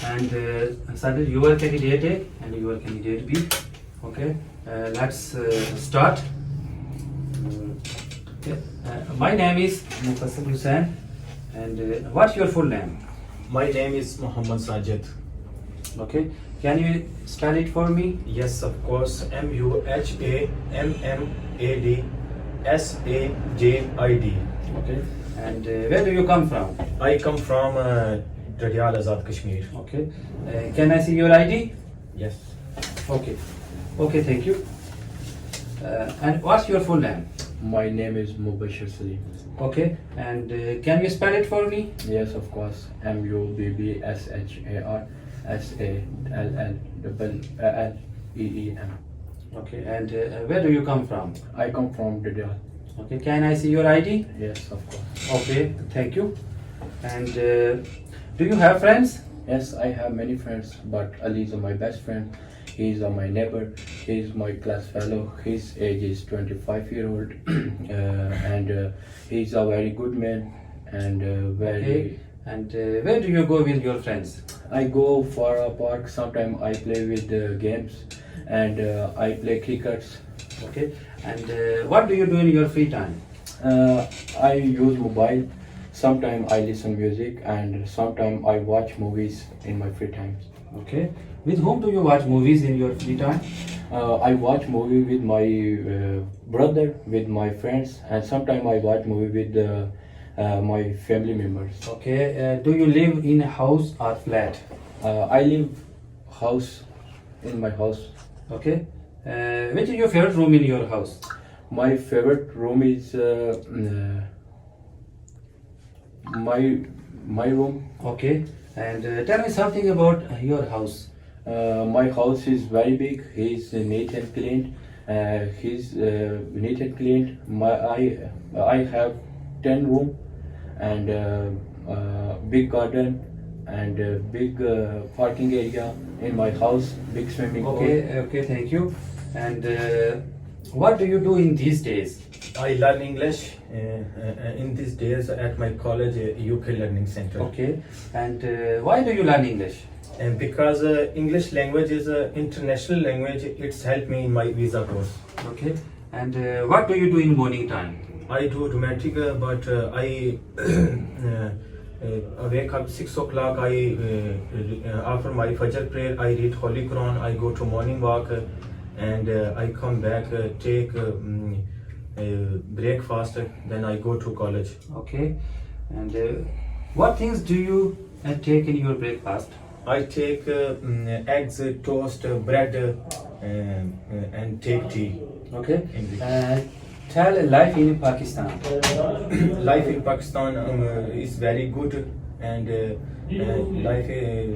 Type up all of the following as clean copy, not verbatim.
and Sajid, you are candidate A and you are candidate B. Okay, let's start. Okay. My name is Mufassal Hussain, and what's your full name? My name is Muhammad Sajid. Okay, can you spell it for me? Yes, of course. MUHAMMADSAJID. Okay, and where do you come from? I come from Dadyal Azad, Kashmir. Okay, can I see your ID? Yes. Okay, okay, thank you. And what's your full name? My name is Mubashir Salim. Okay, and can you spell it for me? Yes, of course. MUBBSHARSALLEEM. Okay, and where do you come from? I come from Dadyal. Okay, can I see your ID? Yes, of course. Okay, thank you. And do you have friends? Yes, I have many friends, but Ali is my best friend. He is my neighbor. He is my class fellow. His age is 25-year-old, and he is a very good man and very. Okay. And where do you go with your friends? I go for a park. Sometimes I play with games, and I play cricket. Okay, and what do you do in your free time? I use mobile. Sometimes I listen music, and sometimes I watch movies in my free time. Okay, with whom do you watch movies in your free time? I watch movie with my brother, with my friends, and sometimes I watch movie with my family members. Okay, do you live in a house or flat? I live house in my house. Okay, which is your favorite room in your house? My favorite room is my room. Okay, and tell me something about your house. My house is very big. He's neat and clean. He's neat and clean. I have 10 room and big garden and big parking area in my house. Big swimming pool. Okay, thank you. And what do you do in these days? I learn English in these days at my college, UK Learning Center. Okay, and why do you learn English? And because English language is an international language, it's helped me in my visa course. Okay, and what do you do in morning time? I do dramatic, but I wake up 6 o'clock. After my Fajr prayer, I read Holy Quran. I go to morning walk, and I come back, take breakfast. Then I go to college. Okay, and what things do you take in your breakfast? I take eggs, toast, bread, and take tea. Okay, tell life in Pakistan. Life in Pakistan is very good, and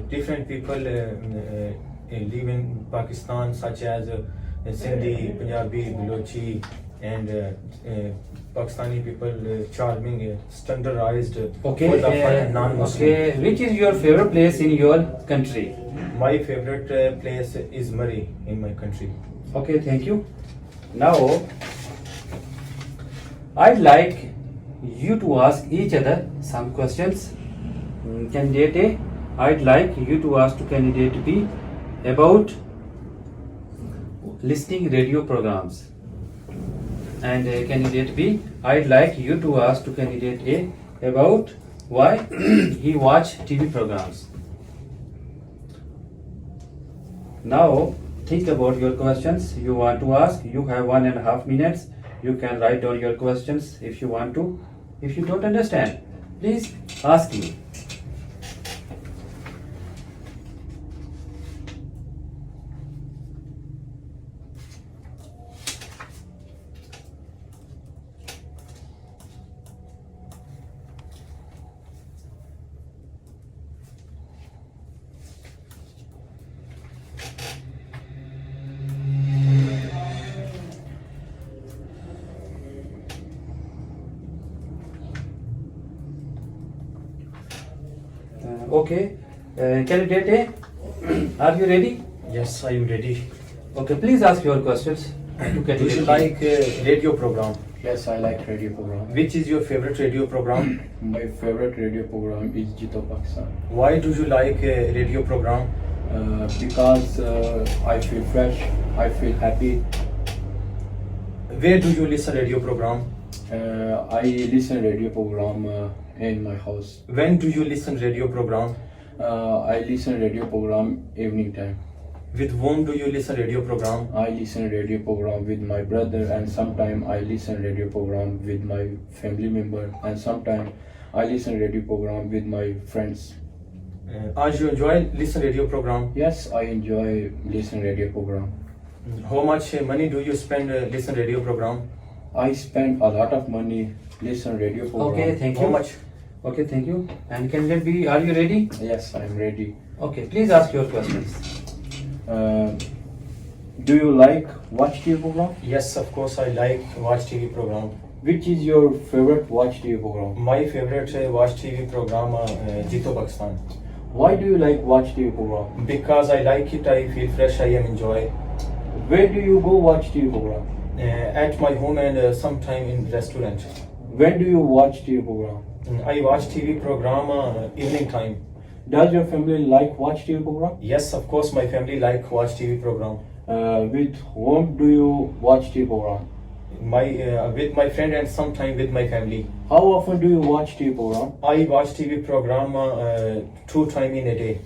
different people live in Pakistan, such as Sindhi, Punjabi, Balochi, and Pakistani people, charming, standardized, Okay, for the non-Muslim. okay, which is your favorite place in your country? My favorite place is Murray in my country. Okay, thank you. Now, I'd like you to ask each other some questions. Candidate A, I'd like you to ask to candidate B about listening radio programs. And candidate B, I'd like you to ask to candidate A about why he watch TV programs. Now, think about your questions you want to ask. You have 1.5 minutes. You can write down your questions if you want to. If you don't understand, please ask me. Okay, candidate A, are you ready? Yes, I am ready. Okay, please ask your questions to Do candidate you B. like radio program? Yes, I like radio program. Which is your favorite radio program? My favorite radio program is Jito Pakistan. Why do you like a radio program? Because I feel fresh, I feel happy. Where do you listen radio program? I listen radio program in my house. When do you listen radio program? I listen radio program evening time. With whom do you listen radio program? I listen radio program with my brother, and sometimes I listen radio program with my family member, and sometimes I listen radio program with my friends. As you enjoy listen radio program? Yes, I enjoy listen radio program. How much money do you spend listen radio program? I spend a lot of money listen radio program. Okay, thank you. How much? Okay, thank you. And candidate B, are you ready? Yes, I am ready. Okay, please ask your questions. Do you like watch TV program? Yes, of course I like watch TV program. Which is your favorite watch TV program? My favorite watch TV program Jito Pakistan. Why do you like watch TV program? Because I like it, I feel fresh, I am enjoy. Where do you go watch TV program? At my home and sometime in restaurant. When do you watch TV program? I watch TV program evening time. Does your family like watch TV program? Yes, of course my family like watch TV program. With whom do you watch TV program? With my friend and sometime with my family. How often do you watch TV program? I watch TV program 2 times in a day.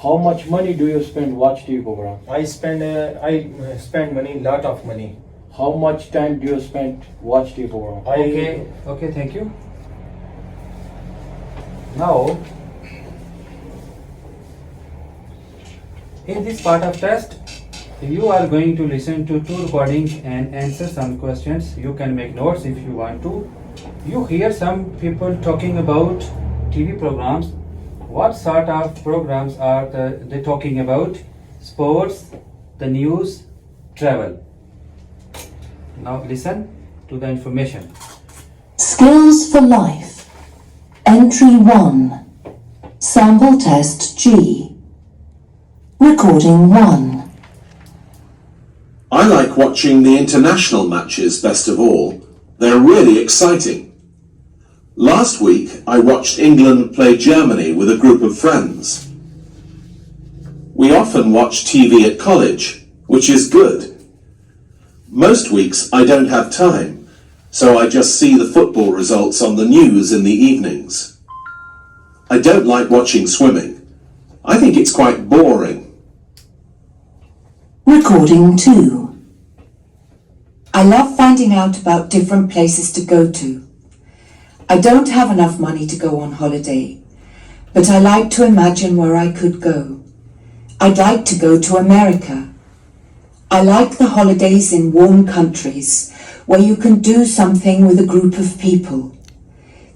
How much money do you spend watch TV program? I spend money, lot of money. How much time do you spend watch TV program? Okay, thank you. Now, in this part of test, you are going to listen to 2 recordings and answer some questions. You can make notes if you want to. You hear some people talking about TV programs. What sort of programs are they talking about? Sports, the news, travel. Now listen to the information. Skills for Life. Entry 1. Sample Test G. Recording 1. I like watching the international matches best of all. They're really exciting. Last week I watched England play Germany with a group of friends. We often watch TV at college, which is good. Most weeks I don't have time, so I just see the football results on the news in the evenings. I don't like watching swimming. I think it's quite boring. Recording 2. I love finding out about different places to go to. I don't have enough money to go on holiday, but I like to imagine where I could go. I'd like to go to America. I like the holidays in warm countries where you can do something with a group of people.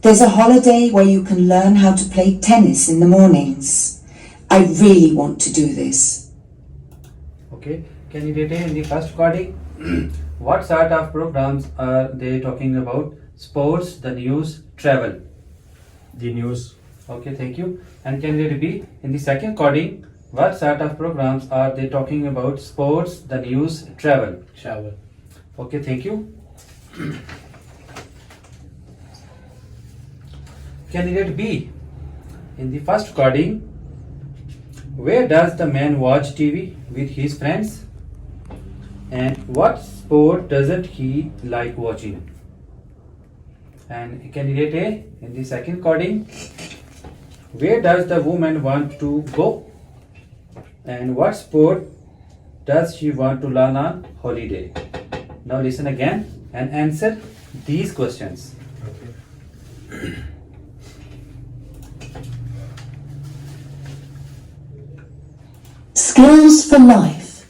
There's a holiday where you can learn how to play tennis in the mornings. I really want to do this. Okay, can you detail in the first recording? What sort of programs are they talking about? Sports, the news, travel. The news. Okay, thank you. And can you repeat in the second recording? What sort of programs are they talking about? Sports, the news, travel. Travel. Okay, thank you. Candidate B. In the first recording, where does the man watch TV with his friends? And what sport doesn't he like watching? And candidate A. In the second recording, where does the woman want to go? And what sport does she want to learn on holiday? Now listen again and answer these questions. Skills for Life.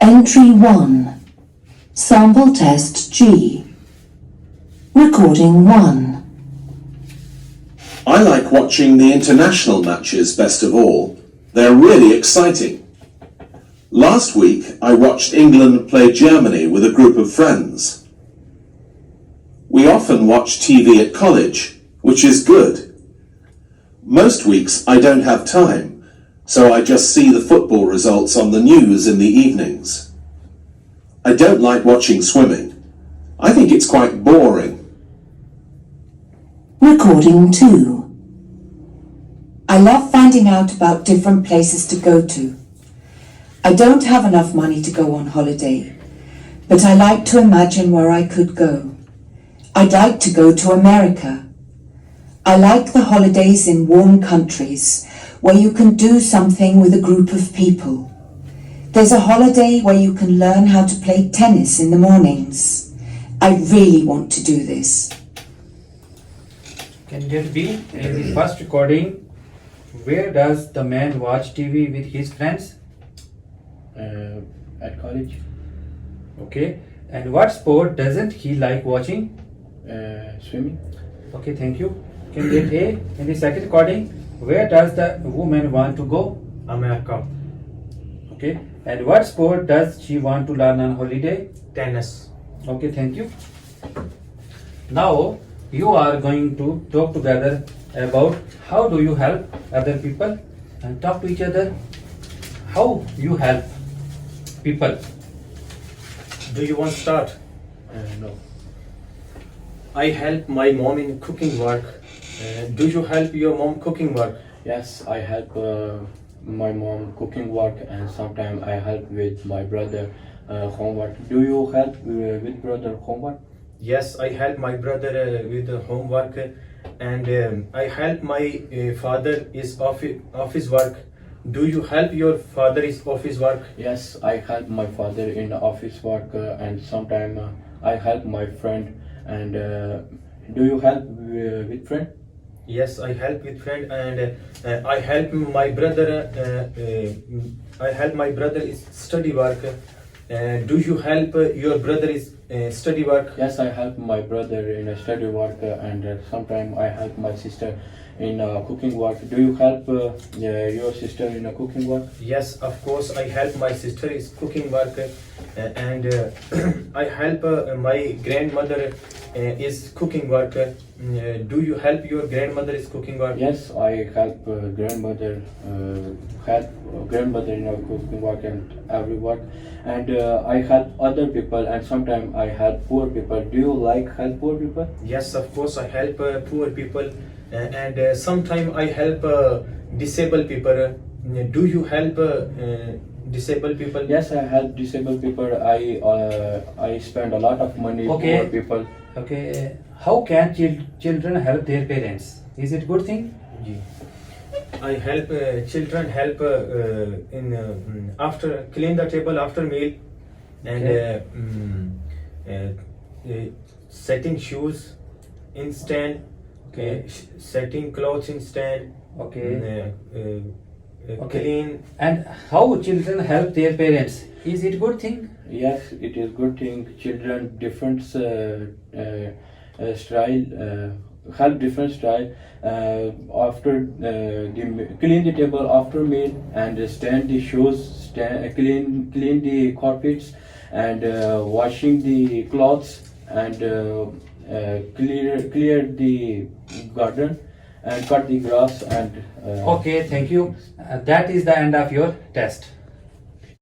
Entry 1. Sample Test G. Recording 1. I like watching the international matches best of all. They're really exciting. Last week I watched England play Germany with a group of friends. We often watch TV at college, which is good. Most weeks I don't have time, so I just see the football results on the news in the evenings. I don't like watching swimming. I think it's quite boring. Recording 2. I love finding out about different places to go to. I don't have enough money to go on holiday, but I like to imagine where I could go. I'd like to go to America. I like the holidays in warm countries where you can do something with a group of people. There's a holiday where you can learn how to play tennis in the mornings. I really want to do this. Candidate B, in the first recording, where does the man watch TV with his friends? At college. Okay. And what sport doesn't he like watching? Swimming. Okay, thank you. Candidate A, in the second recording, where does the woman want to go? America. Okay. And what sport does she want to learn on holiday? Tennis. Okay, thank you. Now you are going to talk together about how do you help other people and talk to each other. How you help people. Do you want to start? No. I help my mom in cooking work. Do you help your mom cooking work? Yes, I help my mom cooking work, and sometimes I help with my brother homework. Do you help with brother homework? Yes, I help my brother with the homework, and I help my father is office work. Do you help your father is office work? Yes, I help my father in office work, and sometimes I help my friend. And do you help with friend? Yes, I help with friend, and I help my brother. I help my brother is study work. Do you help your brother is study work? Yes, I help my brother in a study work, and sometimes I help my sister in cooking work. Do you help your sister in a cooking work? Yes, of course. I help my sister is cooking work, and I help my grandmother is cooking work. Do you help your grandmother is cooking work? Yes, I help grandmother in a cooking work and every work, and I help other people, and sometimes I help poor people. Do you like help poor people? Yes, of course. I help poor people, and sometimes I help disabled people. Do you help disabled people? Yes, I help disabled people. I spend a lot of money Okay. for people. Okay. How can children help their parents? Is it good thing? I help children help in after clean the table after meal, and setting shoes in stand, Okay. setting clothes in stand, Okay. Okay. clean. And how children help their parents? Is it good thing? Yes, it is good thing. Children different style help different style after clean the table after meal, and stand the shoes, clean the carpets, and washing the clothes, and clear the garden, and cut the grass, and Okay, thank you. That is the end of your test.